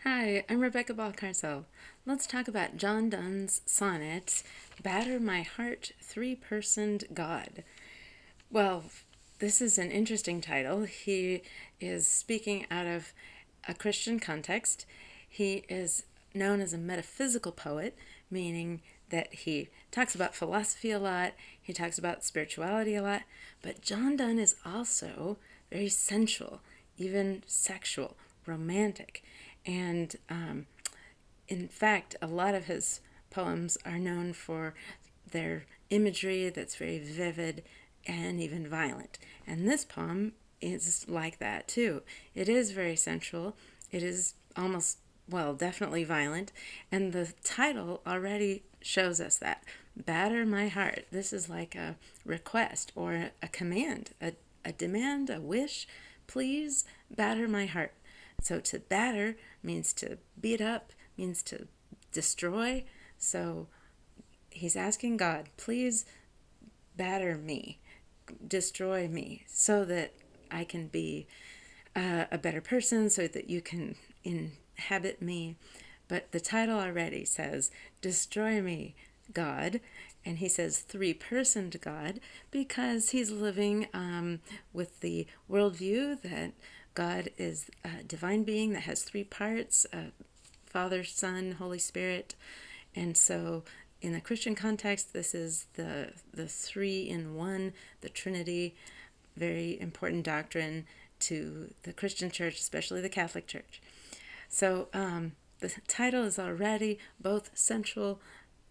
Hi, I'm Rebecca Balcarcel. Let's talk about John Donne's sonnet, Batter My Heart, Three-Personed God. Well, this is an interesting title. He is speaking out of a Christian context. He is known as a metaphysical poet, meaning that he talks about philosophy a lot, he talks about spirituality a lot, but John Donne is also very sensual, even sexual, romantic. And in fact, a lot of his poems are known for their imagery that's very vivid and even violent. And this poem is like that too. It is very sensual. It is almost, well, definitely violent. And the title already shows us that. Batter my heart. This is like a request or a command, a demand, a wish. Please batter my heart. So to batter means to beat up, means to destroy. So he's asking God, please batter me, destroy me, so that I can be a better person, so that you can inhabit me. But the title already says, destroy me, God. And he says three-personed God because he's living with the worldview that God is a divine being that has three parts, Father, Son, Holy Spirit. And so in the Christian context, this is the three in one, the Trinity, very important doctrine to the Christian church, especially the Catholic Church. So the title is already both sensual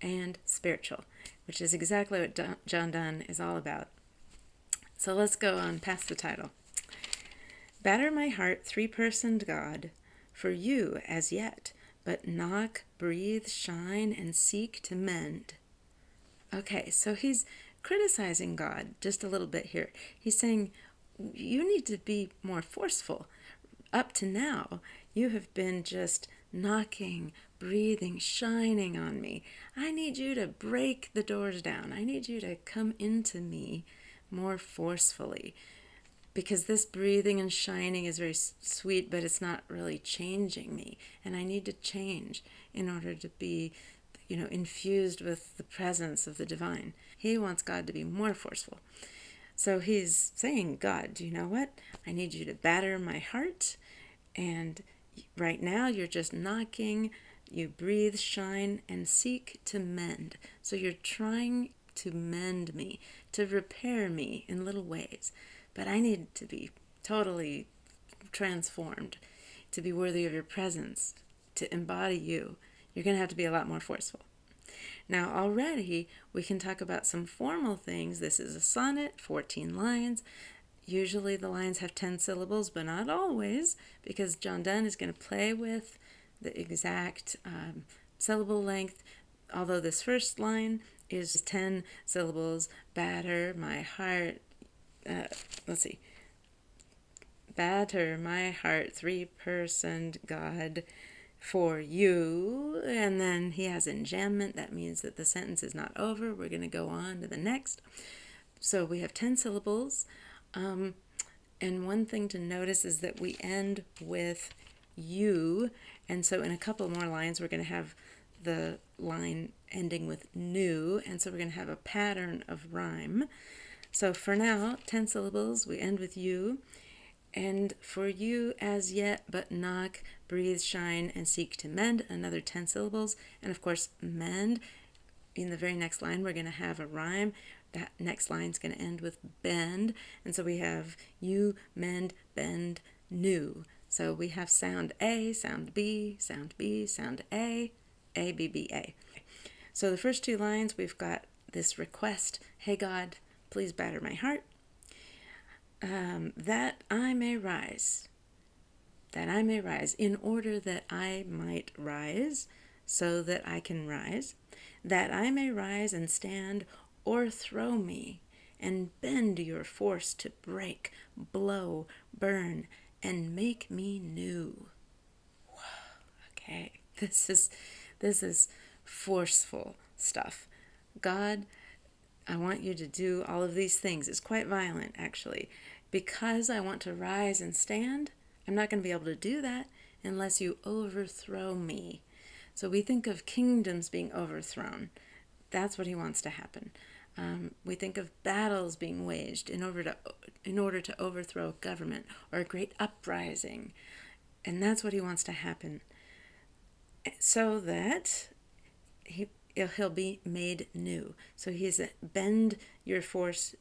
and spiritual, which is exactly what John Donne is all about. So let's go on past the title. Batter my heart, three-personed God, for you as yet, but knock, breathe, shine, and seek to mend. Okay, so he's criticizing God just a little bit here. He's saying, you need to be more forceful. Up to now, you have been just knocking, breathing, shining on me. I need you to break the doors down. I need you to come into me more forcefully. Because this breathing and shining is very sweet, but it's not really changing me. And I need to change in order to be, infused with the presence of the divine. He wants God to be more forceful. So he's saying, God, do you know what? I need you to batter my heart. And right now you're just knocking. You breathe, shine, and seek to mend. So you're trying to mend me, to repair me in little ways. But I need to be totally transformed to be worthy of your presence, to embody you. You're going to have to be a lot more forceful. Now, already we can talk about some formal things. This is a sonnet, 14 lines. Usually the lines have 10 syllables, but not always, because John Donne is going to play with the exact syllable length. Although this first line is 10 syllables, batter my heart. Let's see. Batter my heart, three-personed God, for you. And then he has enjambment. That means that the sentence is not over. We're going to go on to the next. So we have 10 syllables. And one thing to notice is that we end with you. And so in a couple more lines, we're going to have the line ending with new. And so we're going to have a pattern of rhyme. So for now, 10 syllables, we end with you. And for you as yet, but knock, breathe, shine, and seek to mend, another 10 syllables. And of course, mend. In the very next line, we're going to have a rhyme. That next line is going to end with bend. And so we have you, mend, bend, new. So we have sound A, sound B, sound B, sound A, B, B, A. So the first two lines, we've got this request, hey God, please batter my heart, that I may rise, in order that I might rise, so that I can rise, that I may rise and stand, o'erthrow me, and bend your force to break, blow, burn, and make me new. Okay, this is forceful stuff. God, I want you to do all of these things. It's quite violent, actually. Because I want to rise and stand, I'm not going to be able to do that unless you overthrow me. So we think of kingdoms being overthrown. That's what he wants to happen. We think of battles being waged in order to overthrow government or a great uprising. And that's what he wants to happen. So that he'll be made new. So he's a bend your force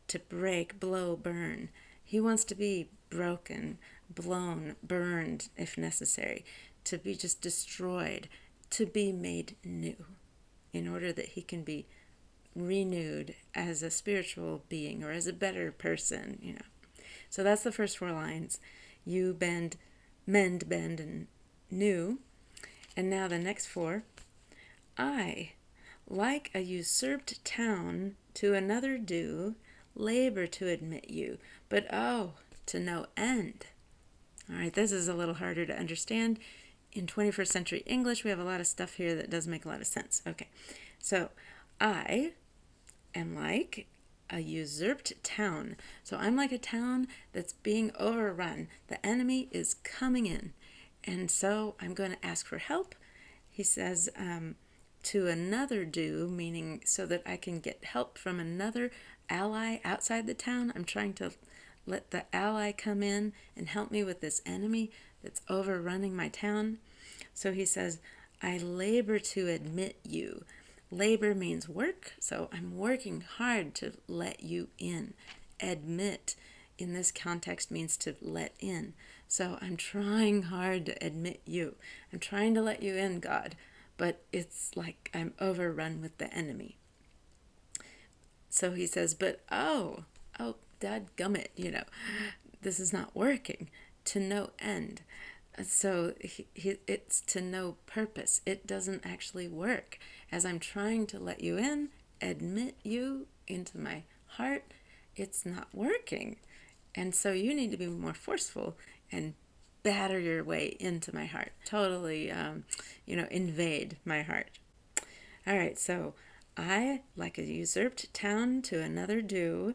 to break, blow, burn. He wants to be broken, blown, burned if necessary, to be just destroyed, to be made new, in order that he can be renewed as a spiritual being or as a better person. So that's the first 4 lines. You bend, mend, bend, and new. And now the next 4. I, like a usurped town to another do, labor to admit you, but to no end. All right, this is a little harder to understand. In 21st century English, we have a lot of stuff here that does make a lot of sense. Okay, so I am like a usurped town. So I'm like a town that's being overrun. The enemy is coming in. And so I'm going to ask for help. He says, to another do, meaning so that I can get help from another ally outside the town. I'm trying to let the ally come in and help me with this enemy that's overrunning my town. So he says, I labor to admit you. Labor means work, so I'm working hard to let you in. Admit in this context means to let in. So I'm trying hard to admit you. I'm trying to let you in, God, but it's like I'm overrun with the enemy. So he says, but dadgummit, this is not working. To no end. So it's to no purpose. It doesn't actually work. As I'm trying to let you in, admit you into my heart, it's not working. And so you need to be more forceful and batter your way into my heart. Totally, invade my heart. All right, so I, like a usurped town to another do,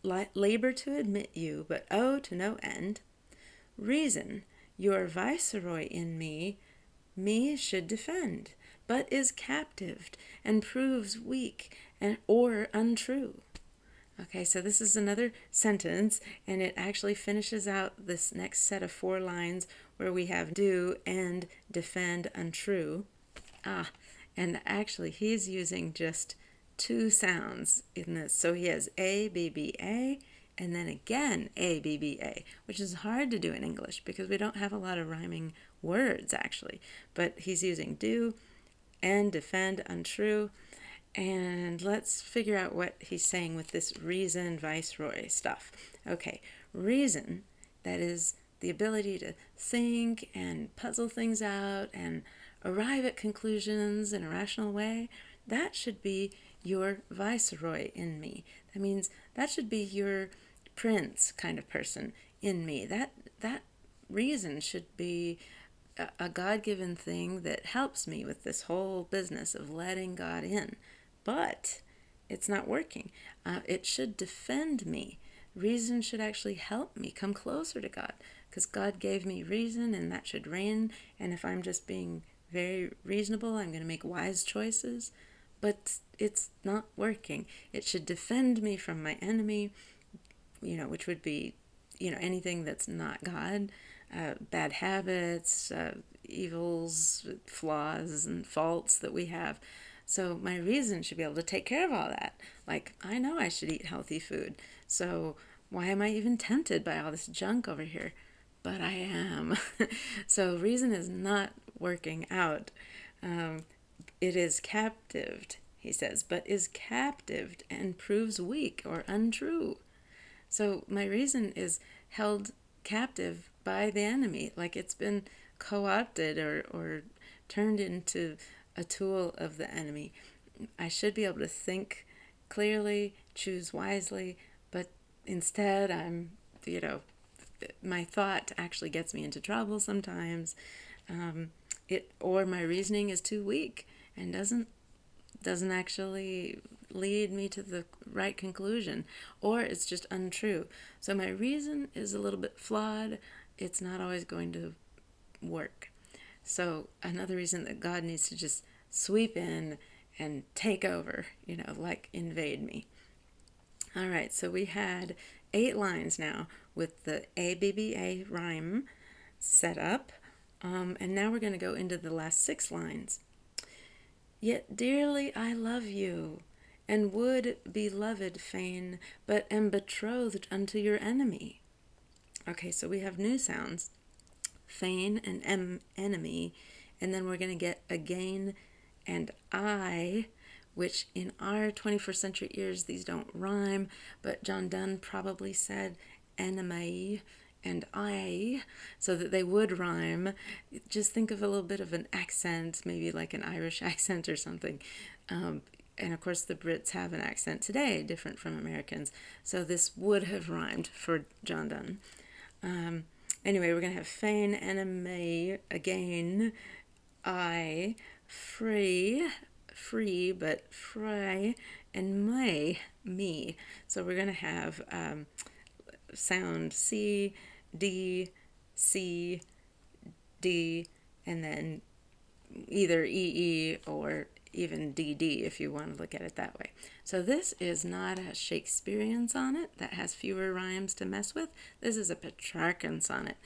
labor to admit you, but to no end. Reason, your viceroy in me should defend, but is captived and proves weak or untrue. Okay, so this is another sentence, and it actually finishes out this next set of 4 lines where we have do and defend untrue. And actually he's using just 2 sounds in this. So he has A, B, B, A, and then again A, B, B, A, which is hard to do in English because we don't have a lot of rhyming words actually. But he's using do and defend untrue. And let's figure out what he's saying with this reason viceroy stuff. Okay, reason, that is the ability to think and puzzle things out and arrive at conclusions in a rational way, that should be your viceroy in me. That means that should be your prince kind of person in me. That reason should be a God-given thing that helps me with this whole business of letting God in. But it's not working. It should defend me. Reason should actually help me come closer to God, because God gave me reason and that should reign. And if I'm just being very reasonable, I'm going to make wise choices. But it's not working. It should defend me from my enemy, which would be, anything that's not God, bad habits, evils, flaws, and faults that we have. So my reason should be able to take care of all that. Like, I know I should eat healthy food. So why am I even tempted by all this junk over here? But I am. So reason is not working out. It is captived, he says, but is captived and proves weak or untrue. So my reason is held captive by the enemy, like it's been co-opted or turned into a tool of the enemy. I should be able to think clearly, choose wisely, but instead I'm, my thought actually gets me into trouble sometimes. Or my reasoning is too weak and doesn't actually lead me to the right conclusion, or it's just untrue. So my reason is a little bit flawed. It's not always going to work. So another reason that God needs to just sweep in and take over, like invade me. All right, so we had 8 lines now with the ABBA rhyme set up. And now we're going to go into the last 6 lines. Yet dearly I love you, and would be loved fain, but am betrothed unto your enemy. Okay, so we have new sounds, fain and enemy, and then we're going to get again and I, which in our 21st century ears, these don't rhyme, but John Donne probably said enemy and I, so that they would rhyme. Just think of a little bit of an accent, maybe like an Irish accent or something. And of course the Brits have an accent today, different from Americans. So this would have rhymed for John Donne. Anyway, we're going to have fain, enemy, again, I, free, but fry, and me. So we're going to have sound C, D, C, D, and then either EE or even DD if you want to look at it that way. So this is not a Shakespearean sonnet that has fewer rhymes to mess with. This is a Petrarchan sonnet,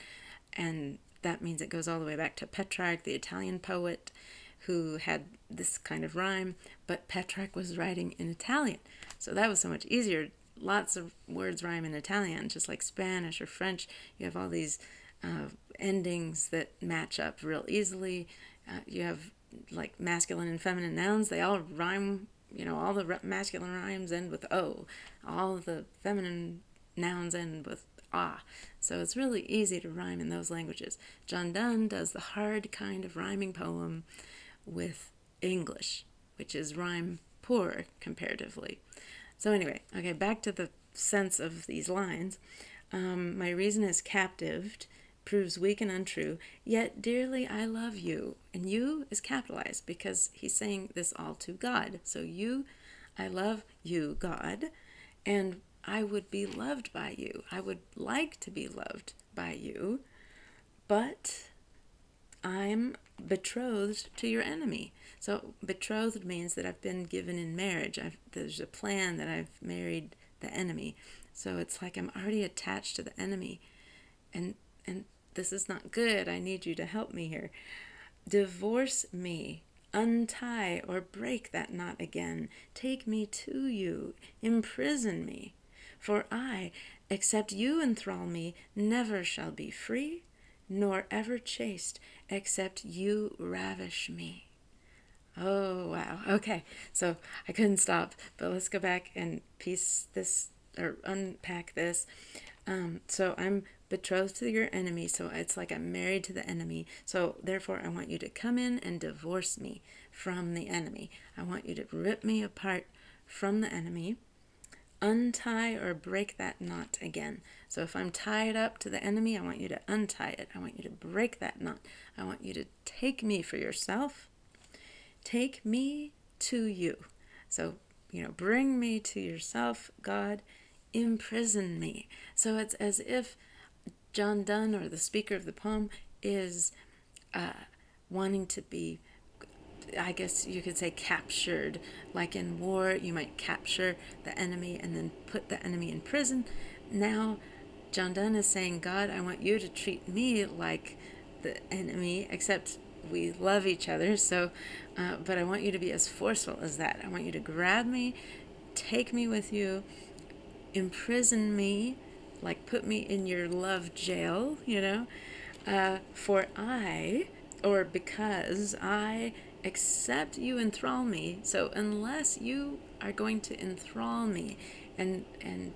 and that means it goes all the way back to Petrarch, the Italian poet, who had this kind of rhyme, but Petrarch was writing in Italian, so that was so much easier. Lots of words rhyme in Italian, just like Spanish or French. You have all these endings that match up real easily. You have like masculine and feminine nouns. They all rhyme, all the masculine rhymes end with O. All the feminine nouns end with ah. So it's really easy to rhyme in those languages. John Donne does the hard kind of rhyming poem with English, which is rhyme poor comparatively. So anyway, okay, back to the sense of these lines. My reason is captived, proves weak and untrue, yet dearly I love you. And you is capitalized because he's saying this all to God. So you, I love you, God, and I would be loved by you. I would like to be loved by you, but I'm betrothed to your enemy. So betrothed means that I've been given in marriage. There's a plan that I've married the enemy. So it's like I'm already attached to the enemy. And this is not good. I need you to help me here. Divorce me. Untie or break that knot again. Take me to you. Imprison me. For I, except you enthrall me, never shall be free, nor ever chaste, except you ravish me. Oh, wow. Okay, so I couldn't stop, but let's go back and piece this, or unpack this. So I'm betrothed to your enemy, so it's like I'm married to the enemy. So therefore, I want you to come in and divorce me from the enemy. I want you to rip me apart from the enemy. Untie or break that knot again. So if I'm tied up to the enemy, I want you to untie it. I want you to break that knot. I want you to take me for yourself. Take me to you. So, bring me to yourself, God. Imprison me. So it's as if John Donne, or the speaker of the poem, is wanting to be, I guess you could say, captured. Like in war, you might capture the enemy and then put the enemy in prison. Now, John Donne is saying, God, I want you to treat me like the enemy, except we love each other. So, but I want you to be as forceful as that. I want you to grab me, take me with you, imprison me, like put me in your love jail, for I, or because I, except you enthrall me. So unless you are going to enthrall me and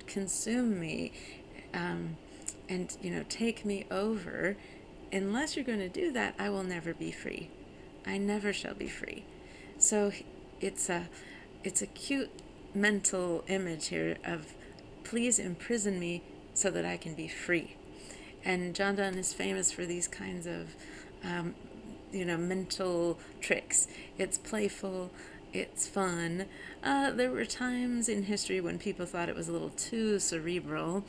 consume me, and take me over, unless you're going to do that, I will never be free. I never shall be free. So it's a cute mental image here of, please imprison me so that I can be free. And John Donne is famous for these kinds of mental tricks. It's playful, it's fun. There were times in history when people thought it was a little too cerebral,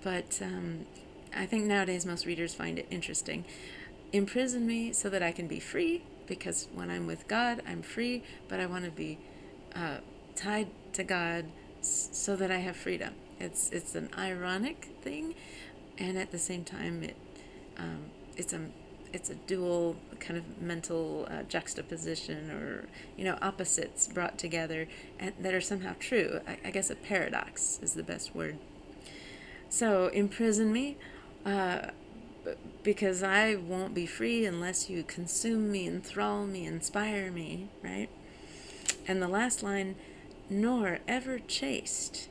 but I think nowadays most readers find it interesting. Imprison me so that I can be free, because when I'm with God, I'm free, but I want to be tied to God so that I have freedom. It's an ironic thing, and at the same time, it's a it's a dual kind of mental juxtaposition, or opposites brought together, and that are somehow true. I guess a paradox is the best word. So imprison me, uh, because I won't be free unless you consume me, enthrall me, inspire me, right? And the last line, nor ever chaste.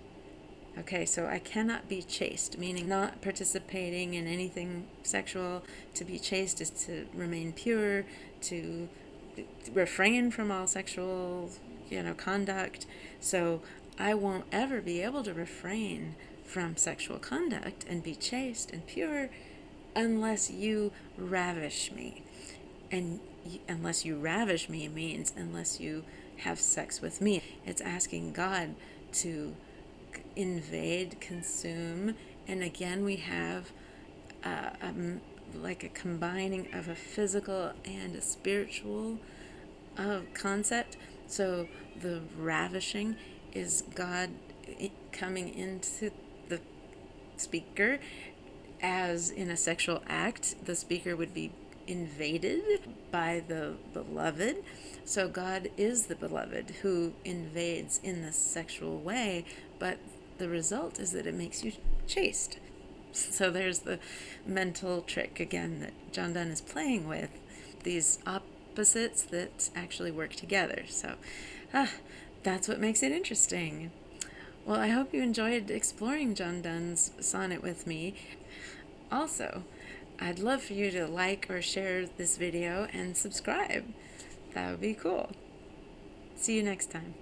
Okay, so I cannot be chaste, meaning not participating in anything sexual. To be chaste is to remain pure, to refrain from all sexual, conduct. So I won't ever be able to refrain from sexual conduct and be chaste and pure unless you ravish me. And unless you ravish me means unless you have sex with me. It's asking God to invade, consume, and again we have like a combining of a physical and a spiritual concept. So the ravishing is God coming into the speaker, as in a sexual act. The speaker would be invaded by the beloved. So God is the beloved who invades in this sexual way, but the result is that it makes you chaste. So there's the mental trick again that John Donne is playing with, these opposites that actually work together. So that's what makes it interesting. Well, I hope you enjoyed exploring John Donne's sonnet with me. Also, I'd love for you to like or share this video and subscribe. That would be cool. See you next time.